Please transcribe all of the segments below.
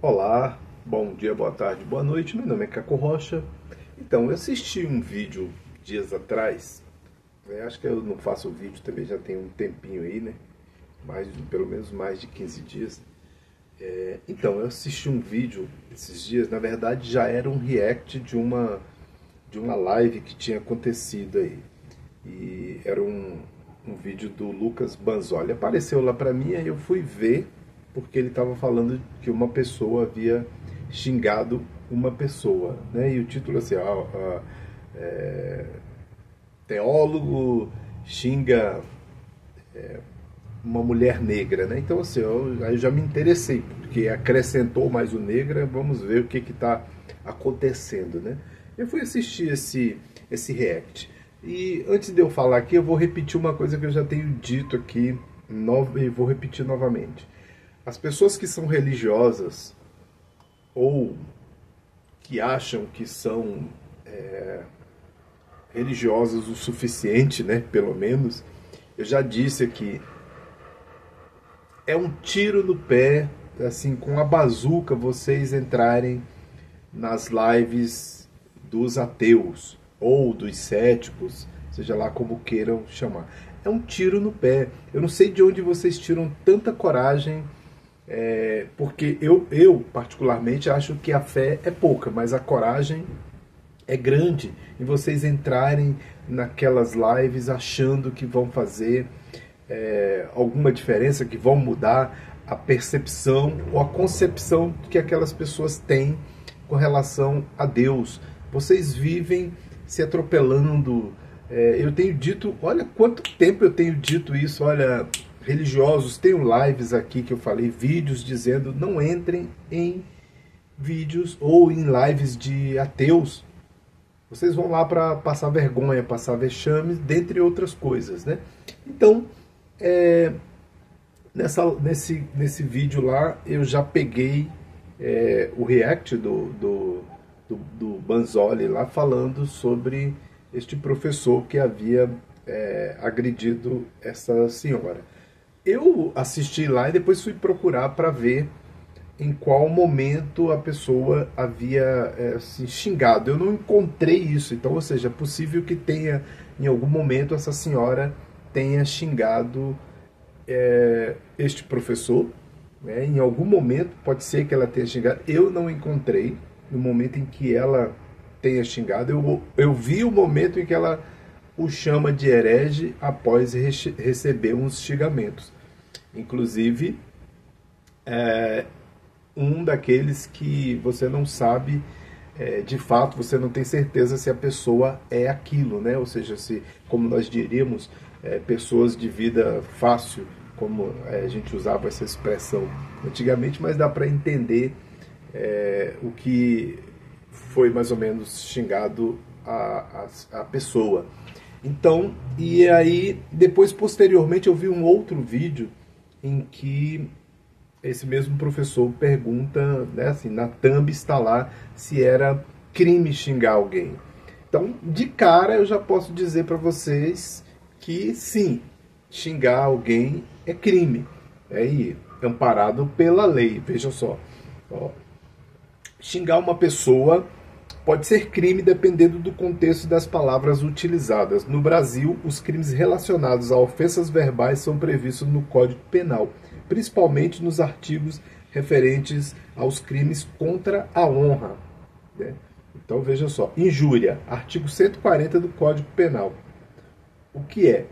Olá, bom dia, boa tarde, boa noite. Meu nome é Caco Rocha. Então, eu assisti um vídeo dias atrás. Acho que eu não faço vídeo também já tem um tempinho aí, né? Pelo menos mais de 15 dias. Então, eu assisti um vídeo esses dias. Na verdade, já era um react de uma live que tinha acontecido aí. E era um vídeo do Lucas Banzoli. Apareceu lá pra mim, aí eu fui ver, porque ele estava falando que uma pessoa havia xingado uma pessoa, né? E o título assim, teólogo xinga uma mulher negra, né? Então assim, aí eu já me interessei, porque acrescentou mais o negra, vamos ver o que está acontecendo, né? Eu fui assistir esse react. E antes de eu falar aqui, eu vou repetir uma coisa que eu já tenho dito aqui, e vou repetir novamente. As pessoas que são religiosas ou que acham que são religiosas o suficiente, né, pelo menos, eu já disse aqui, é um tiro no pé, assim, com a bazuca, vocês entrarem nas lives dos ateus ou dos céticos, seja lá como queiram chamar. É um tiro no pé. Eu não sei de onde vocês tiram tanta coragem, porque eu particularmente acho que a fé é pouca, mas a coragem é grande em vocês entrarem naquelas lives achando que vão fazer alguma diferença, que vão mudar a percepção ou a concepção que aquelas pessoas têm com relação a Deus. Vocês vivem se atropelando. Eu tenho dito, olha quanto tempo eu tenho dito isso, olha, religiosos, tenho lives aqui que eu falei, vídeos dizendo não entrem em vídeos ou em lives de ateus. Vocês vão lá para passar vergonha, passar vexames, dentre outras coisas, né? Então, nesse vídeo lá, eu já peguei o react do Banzoli lá, falando sobre este professor que havia agredido essa senhora. Eu assisti lá e depois fui procurar para ver em qual momento a pessoa havia assim, xingado. Eu não encontrei isso, então, ou seja, é possível que tenha, em algum momento, essa senhora tenha xingado este professor, né? Em algum momento, pode ser que ela tenha xingado. Eu não encontrei no momento em que ela tenha xingado. Eu vi o momento em que ela o chama de herege após receber uns xingamentos. Inclusive, um daqueles que você não sabe, de fato, você não tem certeza se a pessoa é aquilo, né? Ou seja, se, como nós diríamos, pessoas de vida fácil, como a gente usava essa expressão antigamente, mas dá para entender o que foi mais ou menos xingado a pessoa. Então, e aí, depois, posteriormente, eu vi um outro vídeo em que esse mesmo professor pergunta, né, assim, na thumb está lá se era crime xingar alguém. Então, de cara, eu já posso dizer para vocês que sim, xingar alguém é crime. É amparado pela lei, veja só. Xingar uma pessoa pode ser crime dependendo do contexto das palavras utilizadas. No Brasil, os crimes relacionados a ofensas verbais são previstos no Código Penal, principalmente nos artigos referentes aos crimes contra a honra, né? Então veja só, injúria, artigo 140 do Código Penal. O que é?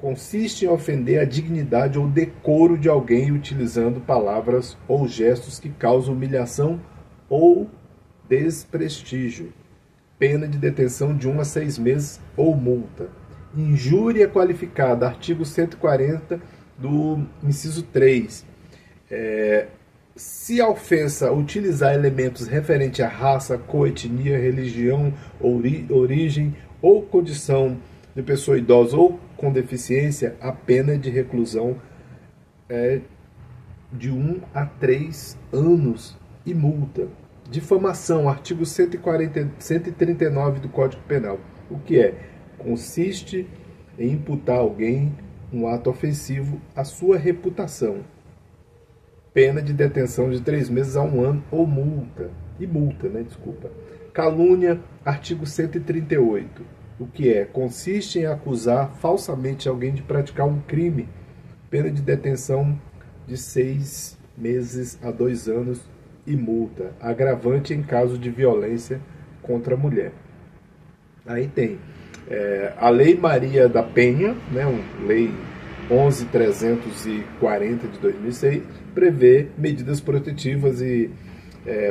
Consiste em ofender a dignidade ou decoro de alguém utilizando palavras ou gestos que causam humilhação ou desprestígio. Pena de detenção de 1 a 6 meses ou multa. Injúria qualificada, artigo 140 do inciso 3. Se a ofensa utilizar elementos referentes à raça, cor, etnia, religião, origem ou condição de pessoa idosa ou com deficiência, a pena de reclusão é de 1 a 3 anos e multa. Difamação, artigo 139 do Código Penal. O que é? Consiste em imputar a alguém um ato ofensivo à sua reputação. pena de detenção de 3 meses a 1 ano ou multa. E multa, né? Desculpa. Calúnia, artigo 138. O que é? Consiste em acusar falsamente alguém de praticar um crime. Pena de detenção de 6 meses a 2 anos e multa. Agravante em caso de violência contra a mulher. Aí tem a Lei Maria da Penha, né, Lei 11.340 de 2006, prevê medidas protetivas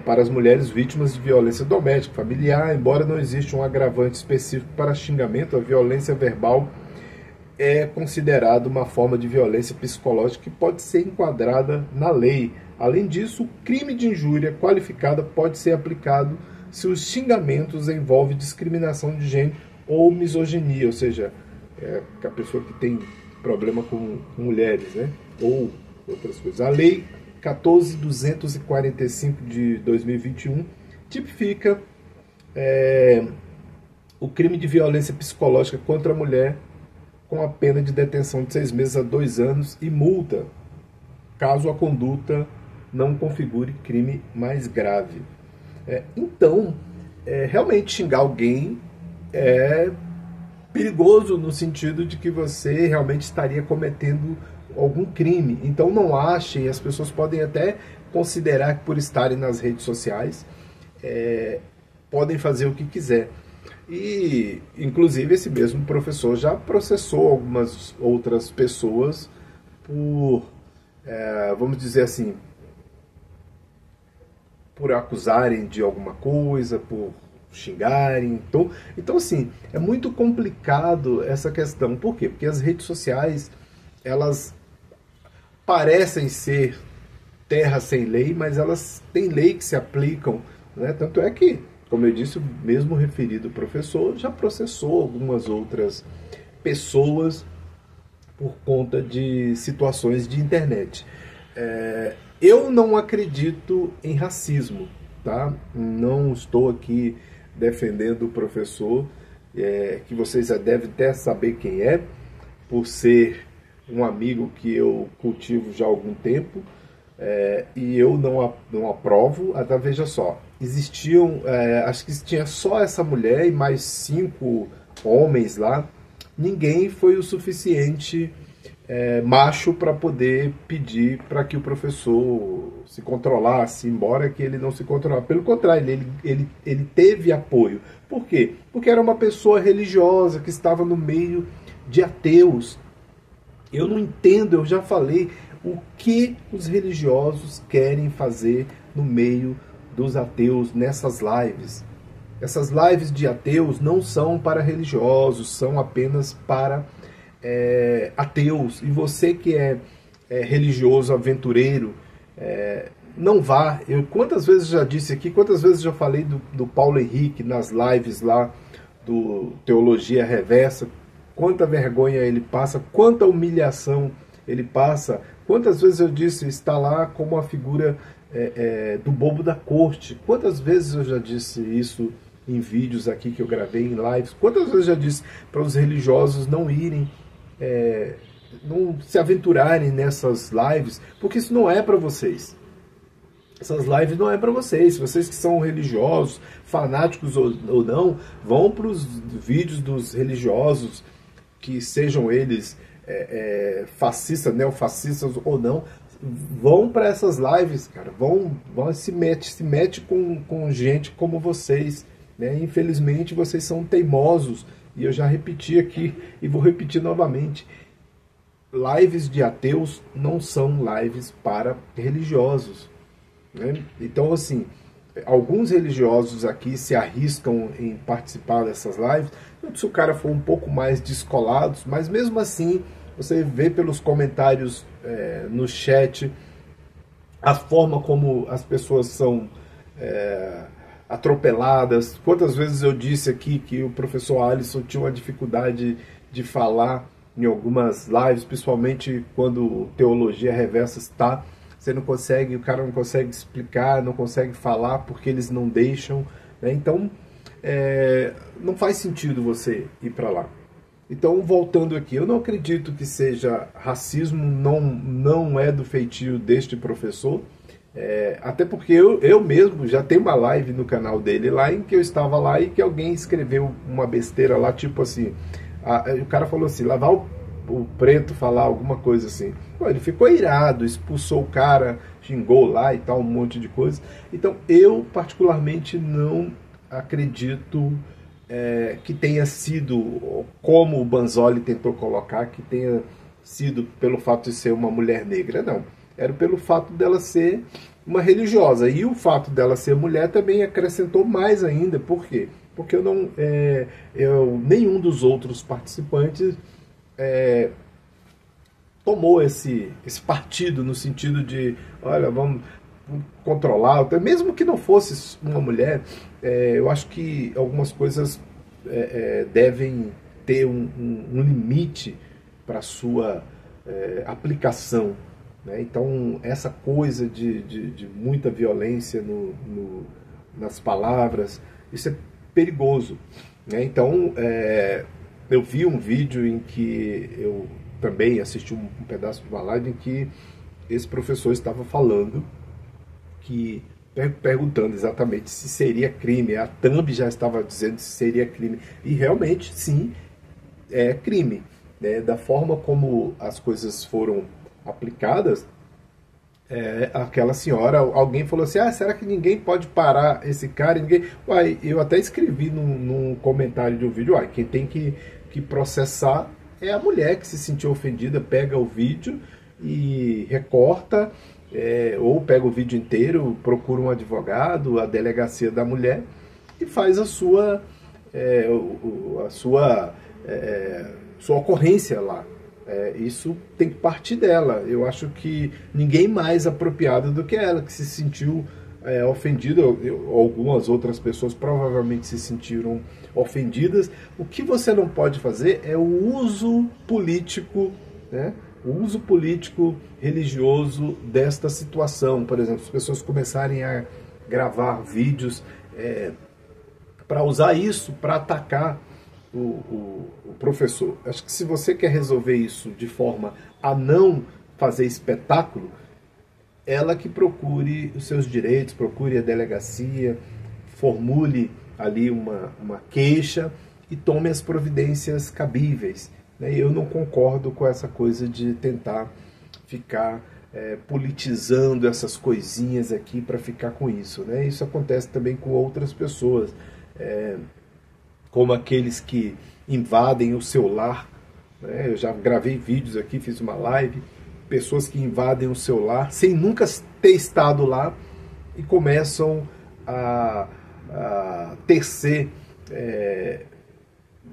para as mulheres vítimas de violência doméstica, familiar, embora não exista um agravante específico para xingamento, a violência verbal é considerada uma forma de violência psicológica que pode ser enquadrada na lei. Além disso, o crime de injúria qualificada pode ser aplicado se os xingamentos envolvem discriminação de gênero ou misoginia, ou seja, a pessoa que tem problema com mulheres, né? Ou outras coisas. A Lei 14.245 de 2021 tipifica o crime de violência psicológica contra a mulher com a pena de detenção de 6 meses a 2 anos e multa, caso a conduta não configure crime mais grave. Então, realmente xingar alguém é perigoso no sentido de que você realmente estaria cometendo algum crime. Então não achem, as pessoas podem até considerar que por estarem nas redes sociais podem fazer o que quiser. E, inclusive, esse mesmo professor já processou algumas outras pessoas por, vamos dizer assim, por acusarem de alguma coisa, por xingarem. Então, assim, é muito complicado essa questão. Por quê? Porque as redes sociais, elas parecem ser terra sem lei, mas elas têm lei que se aplicam, né? Tanto é que, como eu disse, o mesmo referido professor já processou algumas outras pessoas por conta de situações de internet. Eu não acredito em racismo, tá? Não estou aqui defendendo o professor, que vocês já devem até saber quem é, por ser um amigo que eu cultivo já há algum tempo, e eu não aprovo. Até veja só, existiam, acho que tinha só essa mulher e mais 5 homens lá, ninguém foi o suficiente macho para poder pedir para que o professor se controlasse, embora que ele não se controlasse. Pelo contrário, ele teve apoio. Por quê? Porque era uma pessoa religiosa que estava no meio de ateus. Eu não entendo, eu já falei, o que os religiosos querem fazer no meio dos ateus nessas lives. Essas lives de ateus não são para religiosos, são apenas para ateus. E você que é religioso, aventureiro, não vá. Quantas vezes eu já disse aqui, quantas vezes eu já falei do Paulo Henrique nas lives lá do Teologia Reversa, quanta vergonha ele passa, quanta humilhação ele passa. Quantas vezes eu disse, está lá como a figura do bobo da corte. Quantas vezes eu já disse isso em vídeos aqui que eu gravei, em lives. Quantas vezes eu já disse para os religiosos não irem, não se aventurarem nessas lives, porque isso não é para vocês. Essas lives não é para vocês. Vocês que são religiosos, fanáticos ou não, vão para os vídeos dos religiosos, que sejam eles fascistas, neofascistas ou não, vão para essas lives, cara, vão se mete com gente como vocês, né? Infelizmente vocês são teimosos, e eu já repeti aqui e vou repetir novamente. Lives de ateus não são lives para religiosos, né? Então, assim, alguns religiosos aqui se arriscam em participar dessas lives, se o cara for um pouco mais descolado, mas mesmo assim, você vê pelos comentários no chat a forma como as pessoas são atropeladas. Quantas vezes eu disse aqui que o professor Alisson tinha uma dificuldade de falar em algumas lives, principalmente quando Teologia Reversa está, você não consegue, o cara não consegue explicar, não consegue falar porque eles não deixam, né? Então não faz sentido você ir para lá. Então, voltando aqui, eu não acredito que seja racismo, não é do feitio deste professor, até porque eu mesmo já tenho uma live no canal dele lá, em que eu estava lá e que alguém escreveu uma besteira lá, tipo assim, o cara falou assim, lavar o preto falar alguma coisa assim. Pô, ele ficou irado, expulsou o cara, xingou lá e tal, um monte de coisa. Então, eu particularmente não acredito que tenha sido, como o Banzoli tentou colocar, que tenha sido pelo fato de ser uma mulher negra. Não, era pelo fato dela ser uma religiosa. E o fato dela ser mulher também acrescentou mais ainda. Por quê? Porque nenhum dos outros participantes tomou esse partido no sentido de, olha, vamos controlar, até mesmo que não fosse uma mulher, eu acho que algumas coisas devem ter um limite para sua aplicação, né? Então, essa coisa de muita violência nas palavras, isso é perigoso, né? Então, eu vi um vídeo em que eu também assisti um pedaço de uma live em que esse professor estava falando perguntando exatamente se seria crime. A thumb já estava dizendo se seria crime. E realmente, sim, é crime, né? Da forma como as coisas foram aplicadas, aquela senhora, alguém falou assim, será que ninguém pode parar esse cara? Uai, eu até escrevi num comentário de um vídeo, quem tem que processar é a mulher que se sentiu ofendida, pega o vídeo e recorta, ou pega o vídeo inteiro, procura um advogado, a delegacia da mulher, e faz a sua ocorrência lá. Isso tem que partir dela. Eu acho que ninguém mais apropriado do que ela, que se sentiu ofendida. Algumas outras pessoas provavelmente se sentiram ofendidas. O que você não pode fazer é o uso político, né? O uso político religioso desta situação. Por exemplo, as pessoas começarem a gravar vídeos para usar isso para atacar o professor. Acho que se você quer resolver isso de forma a não fazer espetáculo, ela que procure os seus direitos, procure a delegacia, formule ali uma queixa e tome as providências cabíveis, né? Eu não concordo com essa coisa de tentar ficar politizando essas coisinhas aqui para ficar com isso, né? Isso acontece também com outras pessoas, como aqueles que invadem o seu lar, né? Eu já gravei vídeos aqui, fiz uma live, pessoas que invadem o seu lar sem nunca ter estado lá e começam a tecer,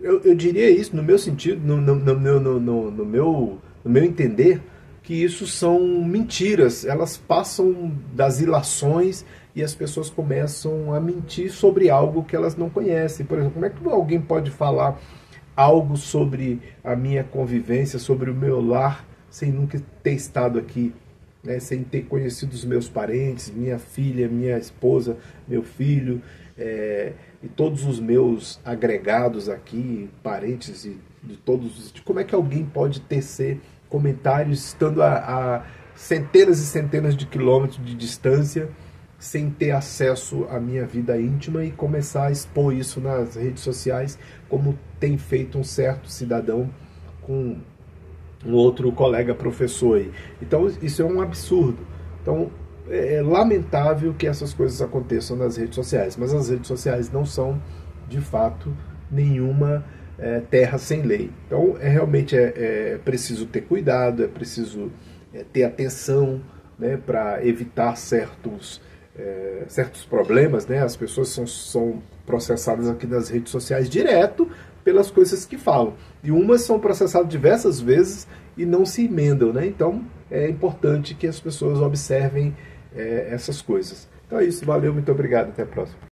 eu diria isso no meu sentido, no meu entender, que isso são mentiras. Elas passam das ilações e as pessoas começam a mentir sobre algo que elas não conhecem. Por exemplo, como é que alguém pode falar algo sobre a minha convivência, sobre o meu lar, sem nunca ter estado aqui, né? Sem ter conhecido os meus parentes, minha filha, minha esposa, meu filho, e todos os meus agregados aqui, parentes de todos. Como é que alguém pode tecer comentários estando a centenas e centenas de quilômetros de distância, sem ter acesso à minha vida íntima, e começar a expor isso nas redes sociais, como tem feito um certo cidadão com um outro colega professor aí. Então isso é um absurdo. Então é lamentável que essas coisas aconteçam nas redes sociais, mas as redes sociais não são, de fato, nenhuma terra sem lei. Então realmente preciso ter cuidado, é preciso ter atenção, né, para evitar certos problemas, né? As pessoas são processadas aqui nas redes sociais direto pelas coisas que falam. E umas são processadas diversas vezes e não se emendam, né? Então é importante que as pessoas observem essas coisas. Então é isso, valeu, muito obrigado, até a próxima.